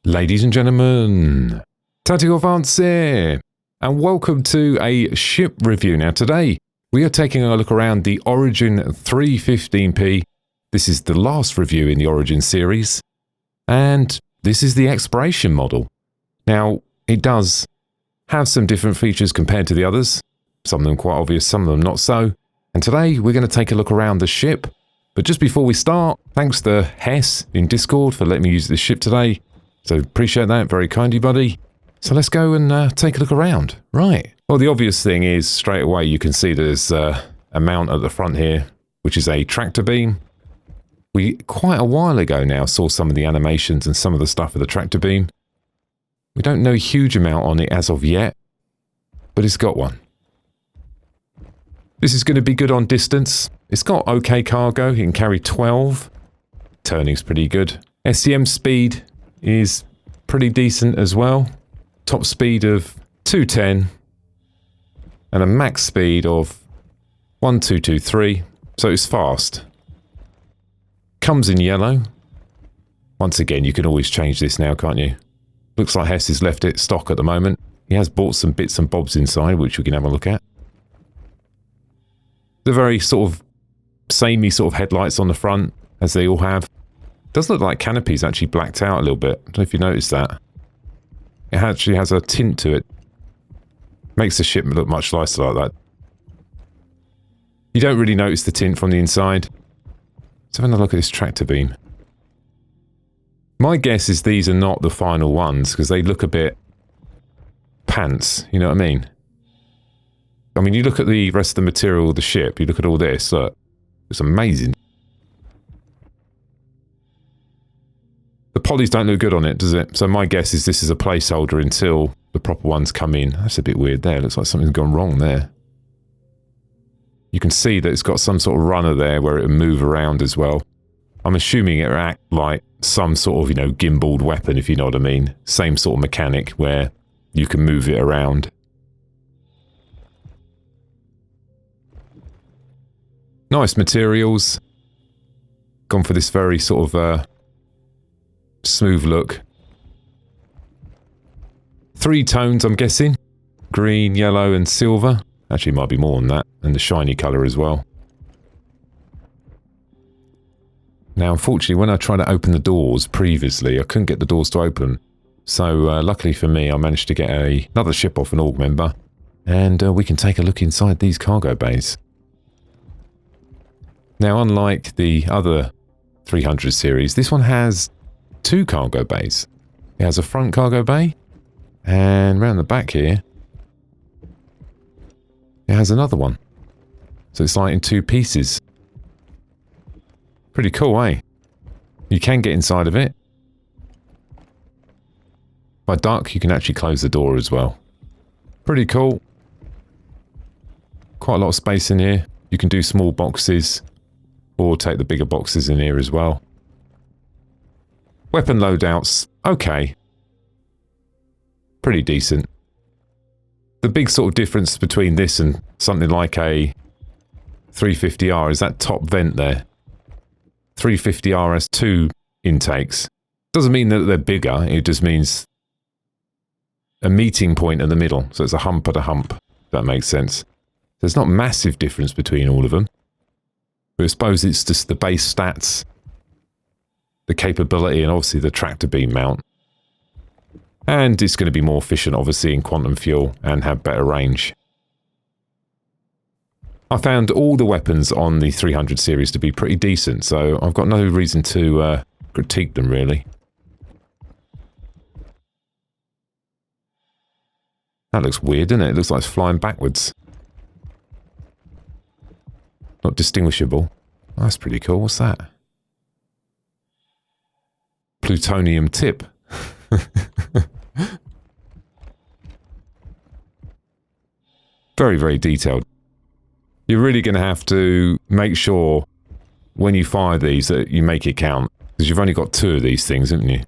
Ladies and gentlemen, Tactical Advance here, and welcome to a ship review. Now today, we are taking a look around the Origin 315p. This is the last review in the Origin series, and this is the exploration model. Now, it does have some different features compared to the others, some of them quite obvious, some of them not so, and today we're going to take a look around the ship. But just before we start, thanks to Hess in Discord for letting me use this ship today. So appreciate that, very kind, you buddy. So let's go and take a look around. Right. Well, the obvious thing is straight away you can see there's a mount at the front here, which is a tractor beam. We quite a while ago now saw some of the animations and some of the stuff with the tractor beam. We don't know a huge amount on it as of yet, but it's got one. This is going to be good on distance. It's got okay cargo. It can carry 12. Turning's pretty good. SCM speed is pretty decent as well. Top speed of 210 and a max speed of 1223, so it's fast. Comes in yellow. Once again, you can always change this now, can't you? Looks like Hess has left it stock at the moment. He has bought some bits and bobs inside, which we can have a look at. The very sort of samey sort of headlights on the front, as they all have. Does look like canopy's actually blacked out a little bit. I don't know if you noticed that. It actually has a tint to it. Makes the ship look much nicer like that. You don't really notice the tint from the inside. Let's have a look at this tractor beam. My guess is these are not the final ones, because they look a bit pants, you know what I mean? I mean, you look at the rest of the material of the ship, you look at all this, look. It's amazing. The polys don't look good on it, does it? So my guess is this is a placeholder until the proper ones come in. That's a bit weird there. Looks like something's gone wrong there. You can see that it's got some sort of runner there where it will move around as well. I'm assuming it will act like some sort of, gimbaled weapon, if you know what I mean. Same sort of mechanic where you can move it around. Nice materials. Gone for this very sort of smooth look. 3 tones, I'm guessing. Green, yellow and silver. Actually, might be more than that. And the shiny colour as well. Now, unfortunately, when I tried to open the doors previously, I couldn't get the doors to open. So, luckily for me, I managed to get another ship off an org member. And we can take a look inside these cargo bays. Now, unlike the other 300 series, this one has 2 cargo bays. It has a front cargo bay, and round the back here, it has another one. So it's like in 2 pieces. Pretty cool, eh? You can get inside of it. By duck, you can actually close the door as well. Pretty cool. Quite a lot of space in here. You can do small boxes, or take the bigger boxes in here as well. Weapon loadouts, okay. Pretty decent. The big sort of difference between this and something like a 350R is that top vent there. 350R has 2 intakes. Doesn't mean that they're bigger, it just means a meeting point in the middle. So it's a hump at a hump, if that makes sense. There's not massive difference between all of them. But I suppose it's just the base stats, the capability, and obviously the tractor beam mount. And it's going to be more efficient, obviously, in quantum fuel and have better range. I found all the weapons on the 300 series to be pretty decent, so I've got no reason to critique them, really. That looks weird, doesn't it? It looks like it's flying backwards. Not distinguishable. Oh, that's pretty cool. What's that? Plutonium tip. Very, very detailed. You're really going to have to make sure when you fire these that you make it count. Because you've only got 2 of these things, haven't you?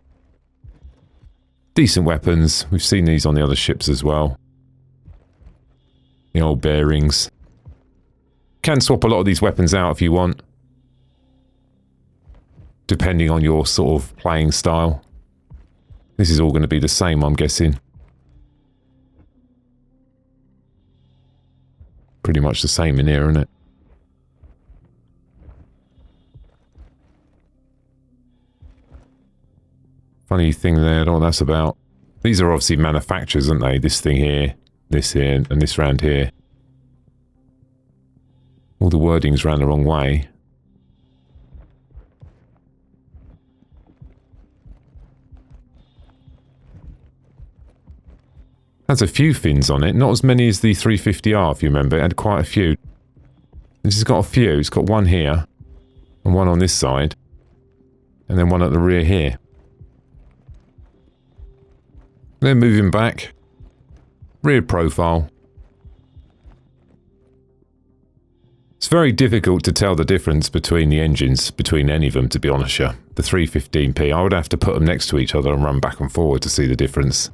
Decent weapons. We've seen these on the other ships as well. The old bearings. Can swap a lot of these weapons out if you want. depending on your sort of playing style. This is all going to be the same, I'm guessing. Pretty much the same in here, isn't it? Funny thing there, I don't know what that's about. These are obviously manufacturers, aren't they? This thing here, and this round here. All the wording's round the wrong way. Has a few fins on it, not as many as the 350R, if you remember. It had quite a few. This has got a few. It's got one here, and one on this side, and then one at the rear here. Then moving back. Rear profile. It's very difficult to tell the difference between the engines, between any of them, to be honest. The 315p, I would have to put them next to each other and run back and forward to see the difference.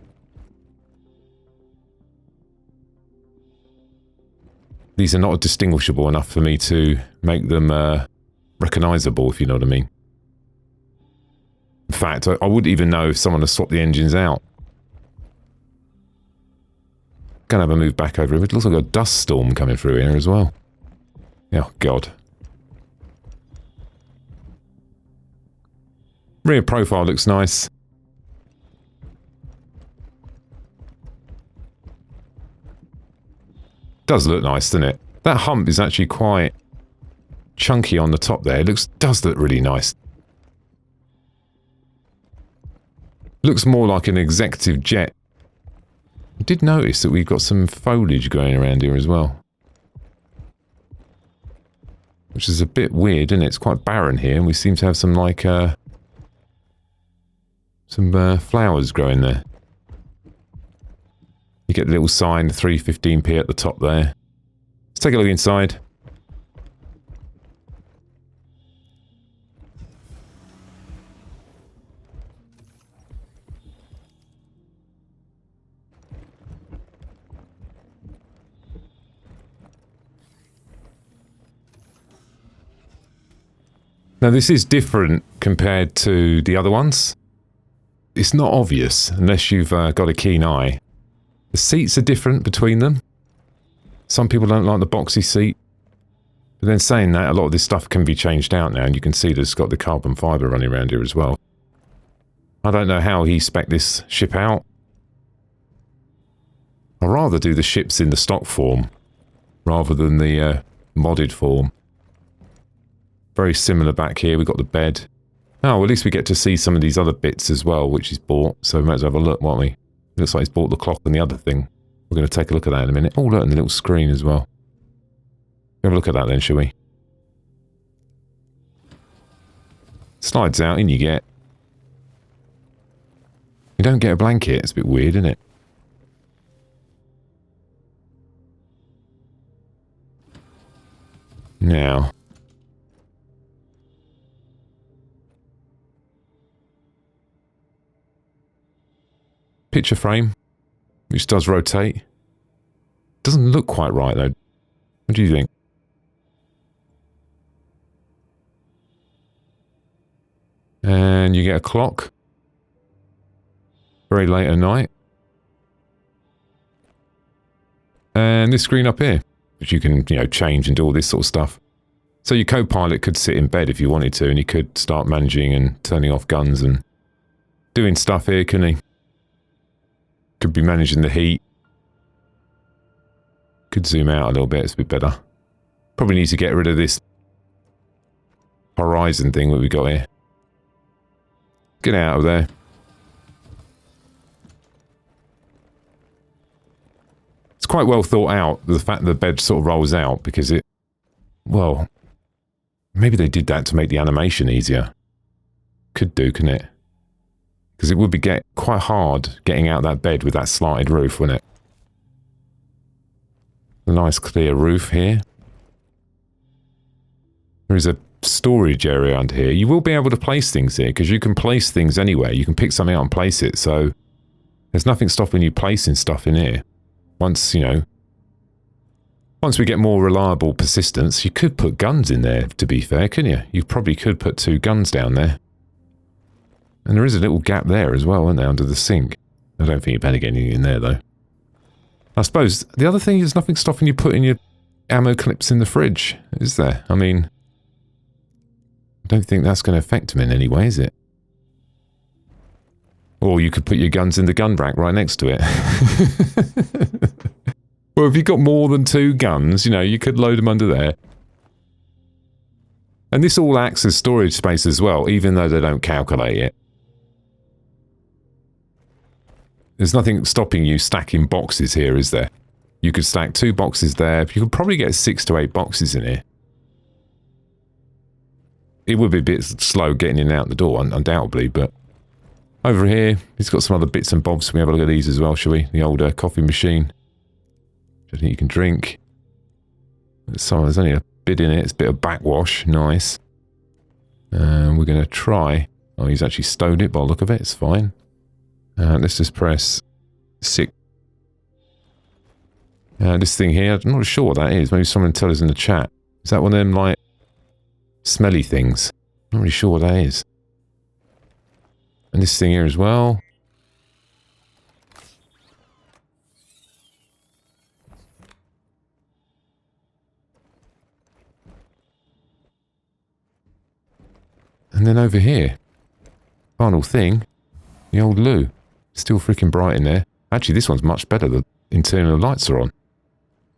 These are not distinguishable enough for me to make them recognisable, if you know what I mean. In fact, I wouldn't even know if someone has swapped the engines out. Gonna have a move back over here. It looks like a dust storm coming through here as well. Oh, God. Rear profile looks nice. Does look nice, doesn't it? That hump is actually quite chunky on the top there. It does look really nice. Looks more like an executive jet. I did notice that we've got some foliage going around here as well. Which is a bit weird, isn't it? It's quite barren here, and we seem to have some, like, flowers growing there. You get the little sign, the 315p at the top there. Let's take a look inside. Now this is different compared to the other ones. It's not obvious unless you've got a keen eye. The seats are different between them. Some people don't like the boxy seat. But then saying that, a lot of this stuff can be changed out now, and you can see that it's got the carbon fibre running around here as well. I don't know how he spec'd this ship out. I'd rather do the ships in the stock form rather than the modded form. Very similar back here. We've got the bed. Oh, well, at least we get to see some of these other bits as well, which he's bought. So we might as well have a look, won't we? Looks like he's bought the clock and the other thing. We're going to take a look at that in a minute. Oh, look, and the little screen as well. Have a look at that then, shall we? Slides out, in you get. You don't get a blanket. It's a bit weird, isn't it? Now. Picture frame, which does rotate. Doesn't look quite right though. What do you think? And you get a clock. Very late at night. And this screen up here, which you can, change and do all this sort of stuff. So your co-pilot could sit in bed if you wanted to, and he could start managing and turning off guns and doing stuff here, couldn't he? Could be managing the heat. Could zoom out a little bit, it's a bit better. Probably need to get rid of this horizon thing that we got here. Get out of there. It's quite well thought out, the fact that the bed sort of rolls out, because well, maybe they did that to make the animation easier. Could do, couldn't it? Because it would be quite hard getting out that bed with that slanted roof, wouldn't it? A nice clear roof here. There is a storage area under here. You will be able to place things here, because you can place things anywhere. You can pick something up and place it, so there's nothing stopping you placing stuff in here. Once we get more reliable persistence, you could put guns in there, to be fair, couldn't you? You probably could put 2 guns down there. And there is a little gap there as well, isn't there, under the sink? I don't think you better get anything in there, though. I suppose the other thing is nothing stopping you putting your ammo clips in the fridge, is there? I mean, I don't think that's going to affect them in any way, is it? Or you could put your guns in the gun rack right next to it. Well, if you've got more than 2 guns, you know, you could load them under there. And this all acts as storage space as well, even though they don't calculate it. There's nothing stopping you stacking boxes here, is there? You could stack 2 boxes there. You could probably get 6 to 8 boxes in here. It would be a bit slow getting in and out the door, undoubtedly, but... Over here, it's got some other bits and bobs. We have a look at these as well, shall we? The old coffee machine. I think you can drink. There's only a bit in it. It's a bit of backwash. Nice. We're going to try... Oh, he's actually stowed it by the look of it. It's fine. Let's just press 6. This thing here, I'm not sure what that is. Maybe someone tell us in the chat. Is that one of them, like, smelly things? I'm not really sure what that is. And this thing here as well. And then over here. Final thing. The old loo. Still freaking bright in there. Actually, this one's much better. The internal lights are on.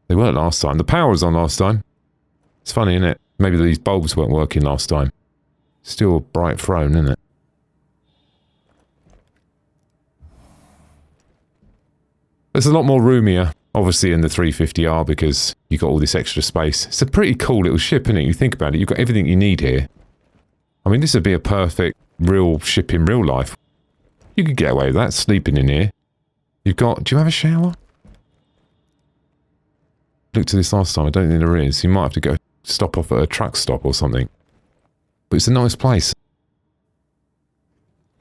They weren't last time. The power was on last time. It's funny, isn't it? Maybe these bulbs weren't working last time. Still a bright throne, isn't it? There's a lot more roomier, obviously, in the 350R because you've got all this extra space. It's a pretty cool little ship, isn't it? You think about it, you've got everything you need here. I mean, this would be a perfect real ship in real life. You could get away with that, sleeping in here. You've got... Do you have a shower? Looked at this last time, I don't think there is. You might have to go stop off at a truck stop or something. But it's a nice place.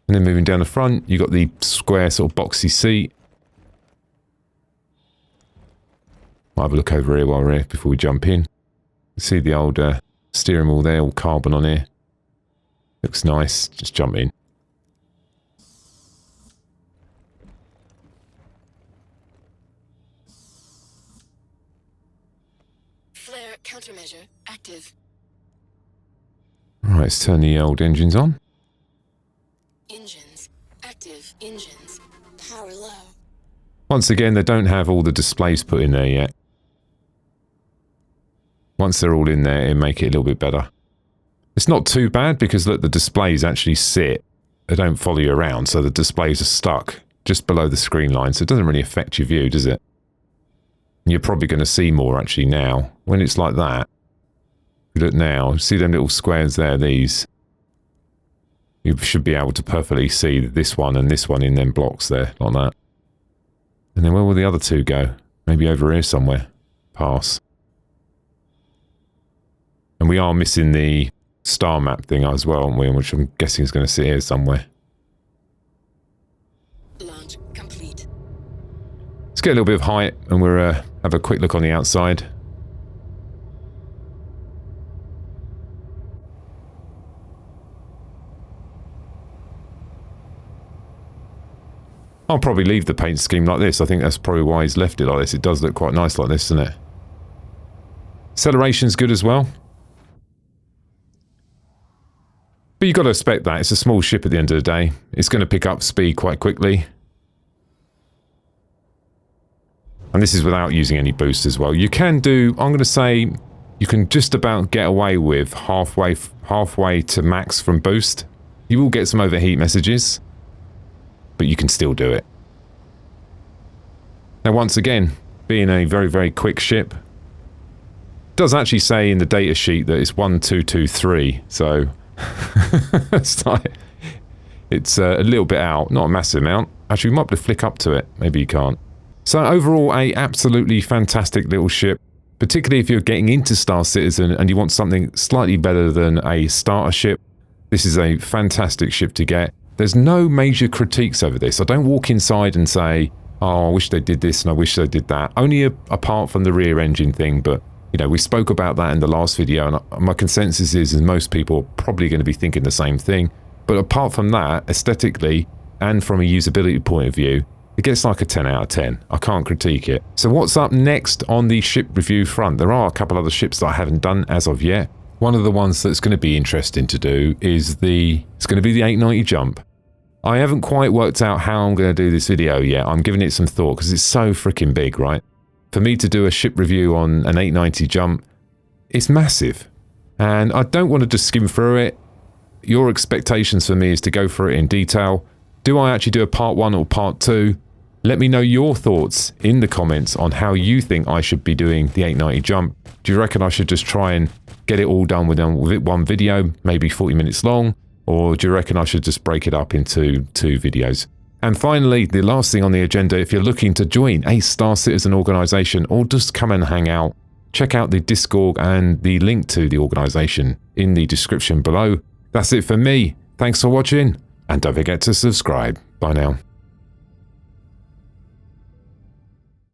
And then moving down the front, you've got the square sort of boxy seat. Might have a look over here while we're here before we jump in. See the old steering wheel there, all carbon on here. Looks nice. Just jump in. Flare countermeasure active. Right, let's turn the old engines on. Engines active. Engines power low. Once again, they don't have all the displays put in there yet. Once they're all in there, it'll make it a little bit better. It's not too bad because, look, the displays actually sit. They don't follow you around, so the displays are stuck just below the screen line, so it doesn't really affect your view, does it? And you're probably going to see more, actually, now. When it's like that, look now, see them little squares there, these? You should be able to perfectly see this one and this one in them blocks there, like that. And then where will the other 2 go? Maybe over here somewhere. Pass. And we are missing the star map thing as well, aren't we? Which I'm guessing is going to sit here somewhere. Launch complete. Let's get a little bit of height and we'll have a quick look on the outside. I'll probably leave the paint scheme like this. I think that's probably why he's left it like this. It does look quite nice like this, doesn't it? Acceleration's good as well. But you've got to expect that. It's a small ship at the end of the day. It's going to pick up speed quite quickly. And this is without using any boost as well. You can do, I'm going to say, you can just about get away with halfway to max from boost. You will get some overheat messages, but you can still do it. Now, once again, being a very, very quick ship, it does actually say in the data sheet that it's 1223, so it's a little bit out, not a massive amount. Actually, we might be able to flick up to it. Maybe you can't. So overall, a absolutely fantastic little ship, particularly if you're getting into Star Citizen and you want something slightly better than a starter ship. This is a fantastic ship to get. There's no major critiques over this. I don't walk inside and say, oh, I wish they did this and I wish they did that. Only apart from the rear engine thing, but you know, we spoke about that in the last video, and my consensus is most people are probably going to be thinking the same thing. But apart from that, aesthetically and from a usability point of view, it gets like a 10 out of 10. I can't critique it. So what's up next on the ship review front? There are a couple other ships that I haven't done as of yet. One of the ones that's going to be interesting to do is it's going to be the 890 jump. I haven't quite worked out how I'm going to do this video yet. I'm giving it some thought because it's so freaking big, right? For me to do a ship review on an 890 jump, it's massive. And I don't want to just skim through it. Your expectations for me is to go through it in detail. Do I actually do a part 1 or part 2? Let me know your thoughts in the comments on how you think I should be doing the 890 jump. Do you reckon I should just try and get it all done with one video, maybe 40 minutes long? Or do you reckon I should just break it up into 2 videos? And finally, the last thing on the agenda, if you're looking to join a Star Citizen organization or just come and hang out, check out the Discord and the link to the organization in the description below. That's it for me. Thanks for watching, and don't forget to subscribe. Bye now.